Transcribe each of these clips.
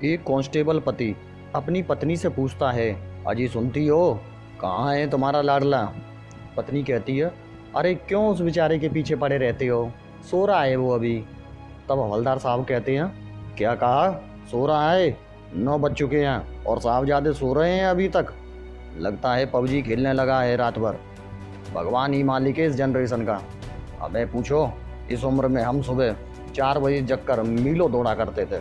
एक कांस्टेबल पति अपनी पत्नी से पूछता है, अजी सुनती हो, कहाँ है तुम्हारा लाडला। पत्नी कहती है, अरे क्यों उस बेचारे के पीछे पड़े रहते हो, सो रहा है वो अभी। तब हवलदार साहब कहते हैं, क्या कहा, सो रहा है? 9 बज चुके हैं और साहबजादे सो रहे हैं अभी तक। लगता है पबजी खेलने लगा है रात भर। भगवान ही मालिक है इस जनरेशन का। अबे पूछो, इस उम्र में हम सुबह 4 बजे जगकर मीलों दौड़ा करते थे।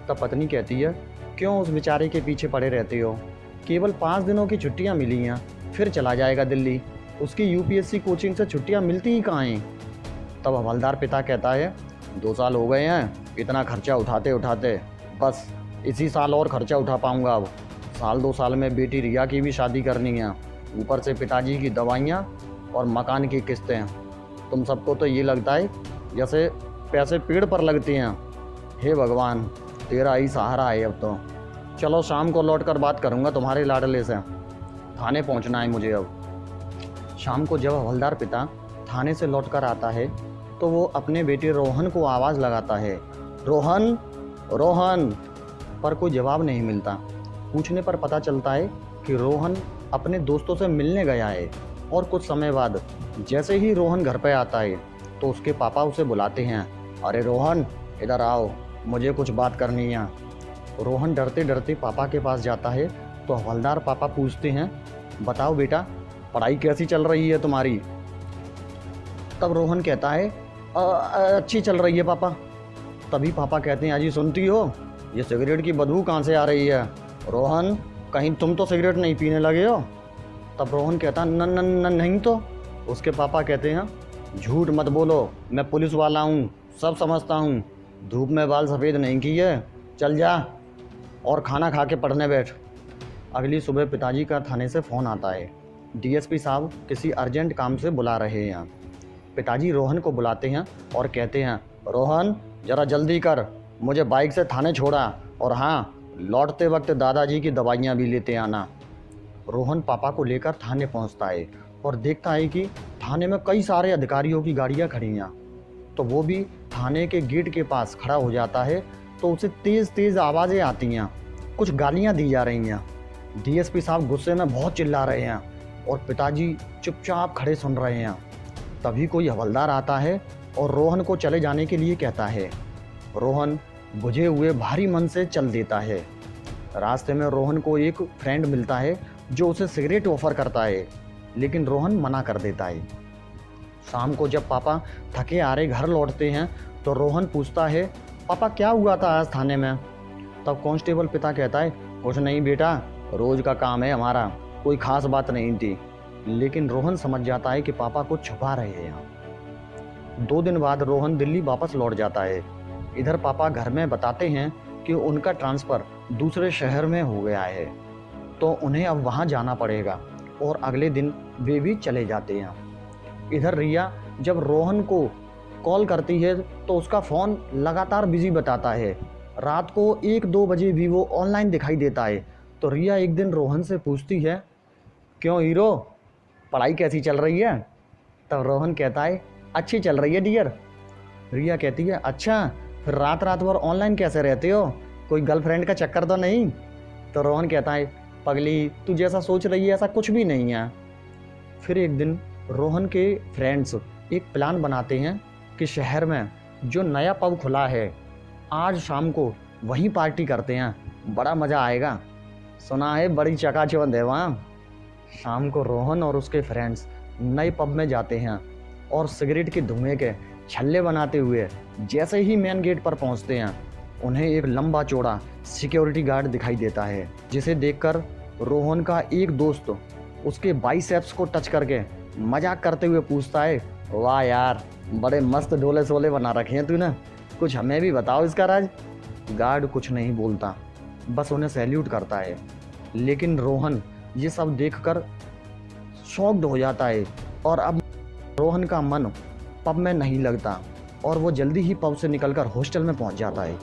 तब पत्नी कहती है, क्यों उस बेचारे के पीछे पड़े रहते हो, केवल 5 दिनों की छुट्टियां मिली हैं, फिर चला जाएगा दिल्ली। उसकी यूपीएससी कोचिंग से छुट्टियां मिलती ही कहाँ हैं। तब हवलदार पिता कहता है, 2 साल हो गए हैं इतना खर्चा उठाते उठाते, बस इसी साल और खर्चा उठा पाऊंगा। अब 1-2 साल में बेटी रिया की भी शादी करनी है, ऊपर से पिताजी की दवाइयाँ और मकान की किस्तें। तुम सबको तो ये लगता है जैसे पैसे पेड़ पर लगते हैं। हे भगवान, तेरा ही सहारा है अब तो। चलो शाम को लौट कर बात करूँगा तुम्हारे लाडले से, थाने पहुँचना है मुझे अब। शाम को जब हवलदार पिता थाने से लौट कर आता है तो वो अपने बेटे रोहन को आवाज़ लगाता है, रोहन रोहन, पर कोई जवाब नहीं मिलता। पूछने पर पता चलता है कि रोहन अपने दोस्तों से मिलने गया है। और कुछ समय बाद जैसे ही रोहन घर पे आता है तो उसके पापा उसे बुलाते हैं, अरे रोहन इधर आओ, मुझे कुछ बात करनी है। रोहन डरते डरते पापा के पास जाता है तो हवलदार पापा पूछते हैं, बताओ बेटा, पढ़ाई कैसी चल रही है तुम्हारी। तब रोहन कहता है, अच्छी चल रही है पापा। तभी पापा कहते हैं, अजी सुनती हो, ये सिगरेट की बदबू कहाँ से आ रही है। रोहन, कहीं तुम तो सिगरेट नहीं पीने लगे हो। तब रोहन कहता, न न न नहीं तो। उसके पापा कहते हैं, झूठ मत बोलो, मैं पुलिस वाला हूँ, सब समझता हूँ। धूप में बाल सफ़ेद नहीं किए, चल जा और खाना खा के पढ़ने बैठ। अगली सुबह पिताजी का थाने से फ़ोन आता है, डीएसपी साहब किसी अर्जेंट काम से बुला रहे हैं। पिताजी रोहन को बुलाते हैं और कहते हैं, रोहन ज़रा जल्दी कर, मुझे बाइक से थाने छोड़ा, और हाँ, लौटते वक्त दादाजी की दवाइयाँ भी लेते आना। रोहन पापा को लेकर थाने पहुंचता है और देखता है कि थाने में कई सारे अधिकारियों की गाड़ियां खड़ी हैं। तो वो भी थाने के गेट के पास खड़ा हो जाता है तो उसे तेज़ तेज़ आवाज़ें आती हैं, कुछ गालियां दी जा रही हैं। डीएसपी साहब गुस्से में बहुत चिल्ला रहे हैं और पिताजी चुपचाप खड़े सुन रहे हैं। तभी कोई हवलदार आता है और रोहन को चले जाने के लिए कहता है। रोहन बुझे हुए भारी मन से चल देता है। रास्ते में रोहन को एक फ्रेंड मिलता है जो उसे सिगरेट ऑफर करता है, लेकिन रोहन मना कर देता है। शाम को जब पापा थके हारे घर लौटते हैं तो रोहन पूछता है, पापा क्या हुआ था आज थाने में। तब कांस्टेबल पिता कहता है, कुछ नहीं बेटा, रोज़ का काम है हमारा, कोई खास बात नहीं थी। लेकिन रोहन समझ जाता है कि पापा कुछ छुपा रहे हैं। 2 दिन बाद रोहन दिल्ली वापस लौट जाता है। इधर पापा घर में बताते हैं कि उनका ट्रांसफ़र दूसरे शहर में हो गया है, तो उन्हें अब वहाँ जाना पड़ेगा, और अगले दिन वे भी चले जाते हैं। इधर रिया जब रोहन को कॉल करती है तो उसका फ़ोन लगातार बिजी बताता है। रात को 1-2 बजे भी वो ऑनलाइन दिखाई देता है। तो रिया एक दिन रोहन से पूछती है, क्यों हीरो, पढ़ाई कैसी चल रही है। तब रोहन कहता है, अच्छी चल रही है डियर। रिया कहती है, अच्छा, फिर रात रात भर ऑनलाइन कैसे रहते हो, कोई गर्लफ्रेंड का चक्कर तो नहीं। तो रोहन कहता है, पगली, तू जैसा सोच रही है ऐसा कुछ भी नहीं है। फिर एक दिन रोहन के फ्रेंड्स एक प्लान बनाते हैं कि शहर में जो नया पब खुला है, आज शाम को वहीं पार्टी करते हैं, बड़ा मज़ा आएगा, सुना है बड़ी चकाचौंध है वहाँ। शाम को रोहन और उसके फ्रेंड्स नए पब में जाते हैं और सिगरेट के धुएं के छल्ले बनाते हुए जैसे ही मेन गेट पर पहुंचते हैं, उन्हें एक लंबा चौड़ा सिक्योरिटी गार्ड दिखाई देता है, जिसे देखकर रोहन का एक दोस्त उसके बाइसेप्स को टच करके मजाक करते हुए पूछता है, वाह यार, बड़े मस्त डोले सोले बना रखे हैं तूने, कुछ हमें भी बताओ इसका राज। गार्ड कुछ नहीं बोलता, बस उन्हें सैल्यूट करता है। लेकिन रोहन ये सब देखकर शॉक्ड हो जाता है और अब रोहन का मन पब में नहीं लगता और वो जल्दी ही पब से निकलकर हॉस्टल में पहुंच जाता है।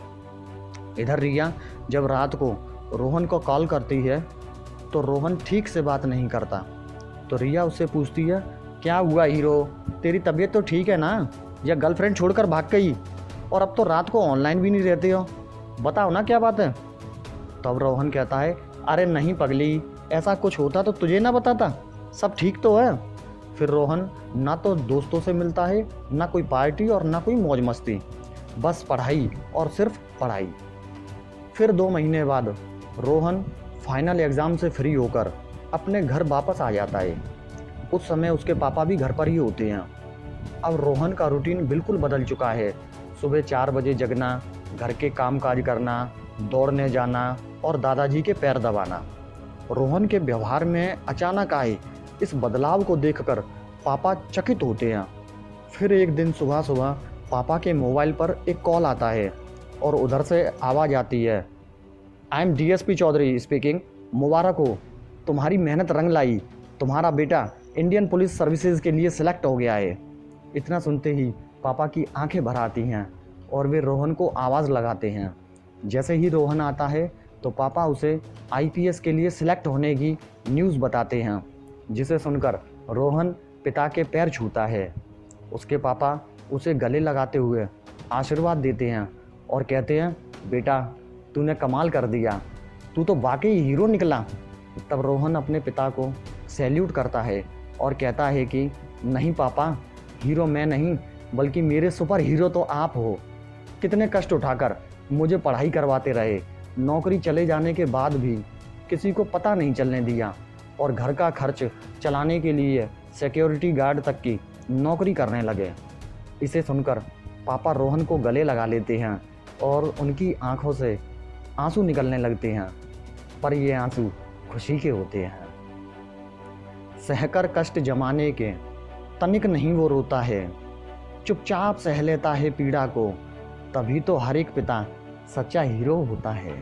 इधर रिया जब रात को रोहन को कॉल करती है तो रोहन ठीक से बात नहीं करता। तो रिया उससे पूछती है, क्या हुआ हीरो, तेरी तबीयत तो ठीक है ना, या गर्लफ्रेंड छोड़कर भाग गई, और अब तो रात को ऑनलाइन भी नहीं रहते हो, बताओ ना क्या बात है। तब रोहन कहता है, अरे नहीं पगली, ऐसा कुछ होता तो तुझे ना बताता, सब ठीक तो है। फिर रोहन ना तो दोस्तों से मिलता है, ना कोई पार्टी और ना कोई मौज मस्ती, बस पढ़ाई और सिर्फ पढ़ाई। फिर 2 महीने बाद रोहन फाइनल एग्ज़ाम से फ्री होकर अपने घर वापस आ जाता है। उस समय उसके पापा भी घर पर ही होते हैं। अब रोहन का रूटीन बिल्कुल बदल चुका है। सुबह 4 बजे जगना, घर के काम काज करना, दौड़ने जाना और दादाजी के पैर दबाना। रोहन के व्यवहार में अचानक आए इस बदलाव को देखकर पापा चकित होते हैं। फिर एक दिन सुबह सुबह पापा के मोबाइल पर एक कॉल आता है और उधर से आवाज़ आती है, I am DSP Chaudhary speaking. मुबारक हो, तुम्हारी मेहनत रंग लाई, तुम्हारा बेटा इंडियन पुलिस सर्विसेज के लिए सिलेक्ट हो गया है। इतना सुनते ही पापा की आंखें भर आती हैं और वे रोहन को आवाज़ लगाते हैं। जैसे ही रोहन आता है तो पापा उसे आईपीएस के लिए सिलेक्ट होने की न्यूज़ बताते हैं, जिसे सुनकर रोहन पिता के पैर छूता है। उसके पापा उसे गले लगाते हुए आशीर्वाद देते हैं और कहते हैं, बेटा तूने कमाल कर दिया, तू तो वाकई हीरो निकला। तब रोहन अपने पिता को सैल्यूट करता है और कहता है कि नहीं पापा, हीरो मैं नहीं बल्कि मेरे सुपर हीरो तो आप हो। कितने कष्ट उठाकर मुझे पढ़ाई करवाते रहे, नौकरी चले जाने के बाद भी किसी को पता नहीं चलने दिया और घर का खर्च चलाने के लिए सिक्योरिटी गार्ड तक की नौकरी करने लगे। इसे सुनकर पापा रोहन को गले लगा लेते हैं और उनकी आंखों से आंसू निकलने लगते हैं, पर ये आंसू खुशी के होते हैं। सहकर कष्ट जमाने के तनिक नहीं वो रोता है, चुपचाप सह लेता है पीड़ा को, तभी तो हर एक पिता सच्चा हीरो होता है।